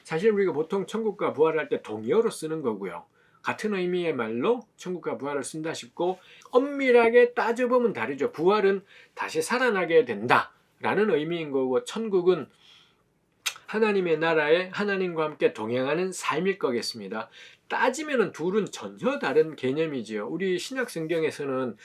사실 우리가 보통 천국과 부활을 할 때 동의어로 쓰는 거고요. 같은 의미의 말로 천국과 부활을 쓴다 싶고, 엄밀하게 따져보면 다르죠. 부활은 다시 살아나게 된다라는 의미인 거고, 천국은 하나님의 나라에 하나님과 함께 동행하는 삶일 거겠습니다. 따지면은 둘은 전혀 다른 개념이지요. 우리 신약 성경에서는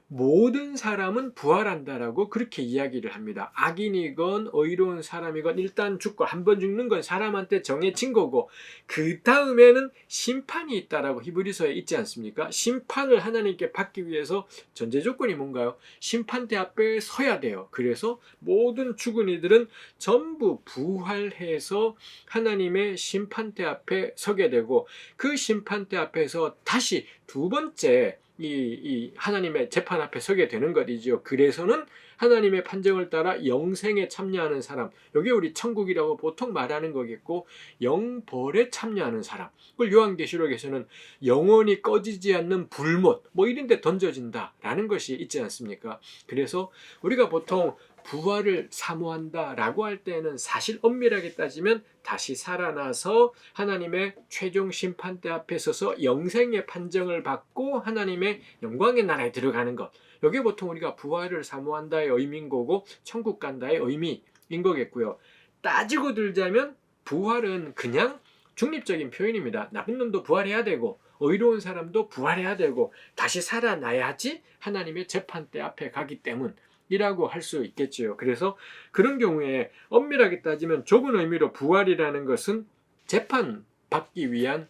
모든 사람은 부활한다라고 그렇게 이야기를 합니다. 악인이건 의로운 사람이건 일단 죽고 한 번 죽는 건 사람한테 정해진 거고, 그 다음에는 심판이 있다라고 히브리서에 있지 않습니까? 심판을 하나님께 받기 위해서 전제 조건이 뭔가요? 심판대 앞에 서야 돼요. 그래서 모든 죽은 이들은 전부 부활해서 하나님의 심판대 앞에 서게 되고, 그 심판대 앞에서 다시 두 번째 이 하나님의 재판 앞에 서게 되는 것이죠. 그래서는 하나님의 판정을 따라 영생에 참여하는 사람, 이게 우리 천국이라고 보통 말하는 거겠고, 영벌에 참여하는 사람, 그걸 요한계시록에서는 영원히 꺼지지 않는 불못 뭐 이런 데 던져진다라는 것이 있지 않습니까? 그래서 우리가 보통 부활을 사모한다라고 할 때는 사실 엄밀하게 따지면 다시 살아나서 하나님의 최종 심판대 앞에 서서 영생의 판정을 받고 하나님의 영광의 나라에 들어가는 것, 이게 보통 우리가 부활을 사모한다의 의미인 거고, 천국 간다의 의미인 거겠고요. 따지고 들자면 부활은 그냥 중립적인 표현입니다. 나쁜 놈도 부활해야 되고 의로운 사람도 부활해야 되고 다시 살아나야지 하나님의 재판대 앞에 가기 때문 이라고 할 수 있겠지요. 그래서 그런 경우에 엄밀하게 따지면 좁은 의미로 부활이라는 것은 재판 받기 위한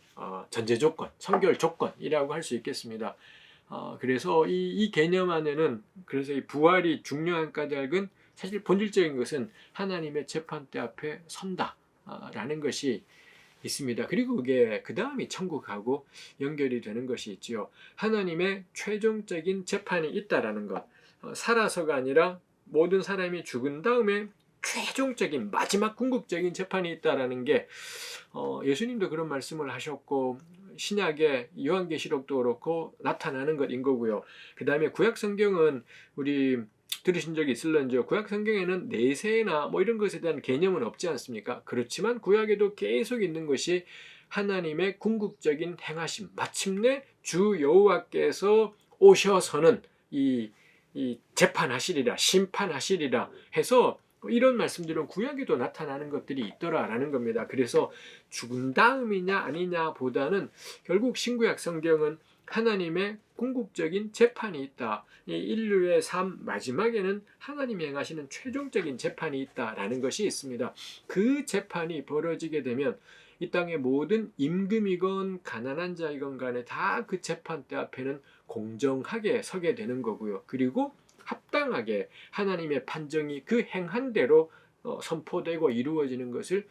전제 조건, 선결 조건이라고 할 수 있겠습니다. 그래서 이 개념 안에는, 그래서 이 부활이 중요한 까닭은 사실 본질적인 것은 하나님의 재판대 앞에 선다라는 것이 있습니다. 그리고 그게 그 다음이 천국하고 연결이 되는 것이 있지요. 하나님의 최종적인 재판이 있다라는 것. 살아서가 아니라 모든 사람이 죽은 다음에 최종적인 마지막 궁극적인 재판이 있다라는 게 예수님도 그런 말씀을 하셨고, 신약의 요한계시록도 그렇고 나타나는 것인 거고요. 그 다음에 구약 성경은 우리 들으신 적이 있을런지요. 구약 성경에는 내세나 뭐 이런 것에 대한 개념은 없지 않습니까? 그렇지만 구약에도 계속 있는 것이 하나님의 궁극적인 행하심, 마침내 주 여호와께서 오셔서는 이 재판하시리라, 심판하시리라 해서 이런 말씀들은 구약에도 나타나는 것들이 있더라라는 겁니다. 그래서 죽은 다음이냐 아니냐 보다는 결국 신구약 성경은 하나님의 궁극적인 재판이 있다. 이 인류의 삶 마지막에는 하나님이 행하시는 최종적인 재판이 있다라는 것이 있습니다. 그 재판이 벌어지게 되면 이 땅의 모든 임금이건 가난한 자이건 간에 다 그 재판대 앞에는 공정하게 서게 되는 거고요. 그리고 합당하게 하나님의 판정이 그 행한 대로 선포되고 이루어지는 것을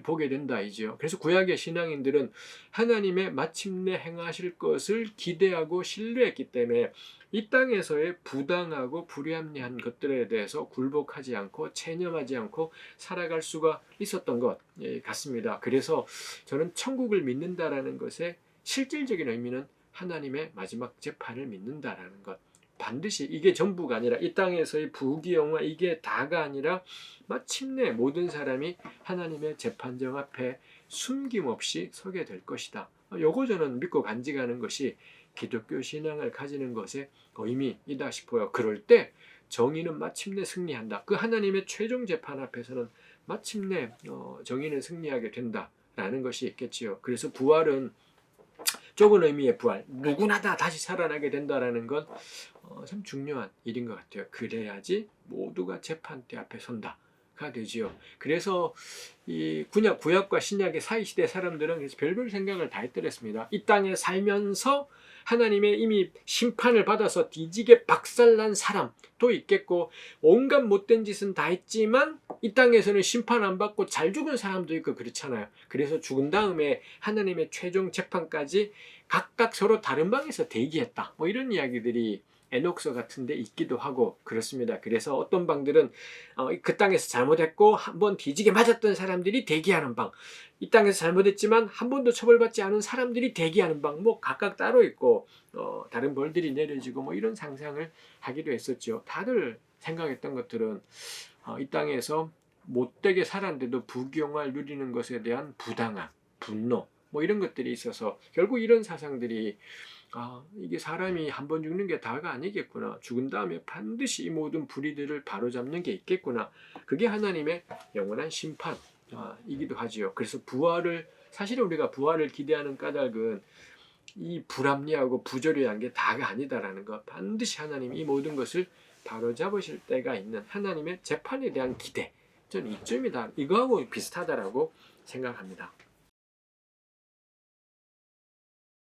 보게 된다 이죠. 그래서 구약의 신앙인들은 하나님의 마침내 행하실 것을 기대하고 신뢰했기 때문에 이 땅에서의 부당하고 불합리한 것들에 대해서 굴복하지 않고 체념하지 않고 살아갈 수가 있었던 것 같습니다. 그래서 저는 천국을 믿는다라는 것의 실질적인 의미는 하나님의 마지막 재판을 믿는다라는 것. 반드시 이게 전부가 아니라 이 땅에서의 부귀영화 이게 다가 아니라 마침내 모든 사람이 하나님의 재판정 앞에 숨김없이 서게 될 것이다. 요거 저는 믿고 간직하는 것이 기독교 신앙을 가지는 것의 의미이다 싶어요. 그럴 때 정의는 마침내 승리한다. 그 하나님의 최종 재판 앞에서는 마침내 정의는 승리하게 된다라는 것이 있겠지요. 그래서 부활은 좁은 의미의 부활, 누구나 다 다시 살아나게 된다는 건 참 중요한 일인 것 같아요. 그래야지 모두가 재판대 앞에 선다가 되지요. 그래서 이 구약과 신약의 사이시대 사람들은 그래서 별별 생각을 다 했더랬습니다. 이 땅에 살면서 하나님의 이미 심판을 받아서 뒤지게 박살난 사람도 있겠고, 온갖 못된 짓은 다 했지만 이 땅에서는 심판 안 받고 잘 죽은 사람도 있고 그렇잖아요. 그래서 죽은 다음에 하나님의 최종 재판까지 각각 서로 다른 방에서 대기했다. 뭐 이런 이야기들이 에녹서 같은 데 있기도 하고 그렇습니다. 그래서 어떤 방들은 그 땅에서 잘못했고 한번 뒤지게 맞았던 사람들이 대기하는 방, 이 땅에서 잘못했지만 한 번도 처벌받지 않은 사람들이 대기하는 방, 뭐 각각 따로 있고 다른 벌들이 내려지고 뭐 이런 상상을 하기도 했었죠. 다들 생각했던 것들은 이 땅에서 못되게 살았는데도 부귀영화를 누리는 것에 대한 부당함, 분노 뭐 이런 것들이 있어서 결국 이런 사상들이 이게 사람이 한 번 죽는 게 다가 아니겠구나. 죽은 다음에 반드시 이 모든 불의들을 바로잡는 게 있겠구나. 그게 하나님의 영원한 심판이기도 하지요. 그래서 사실은 우리가 부활을 기대하는 까닭은 이 불합리하고 부조리한 게 다가 아니다라는 것. 반드시 하나님이 이 모든 것을 바로잡으실 때가 있는 하나님의 재판에 대한 기대. 저는 이쯤이다. 이거하고 비슷하다라고 생각합니다.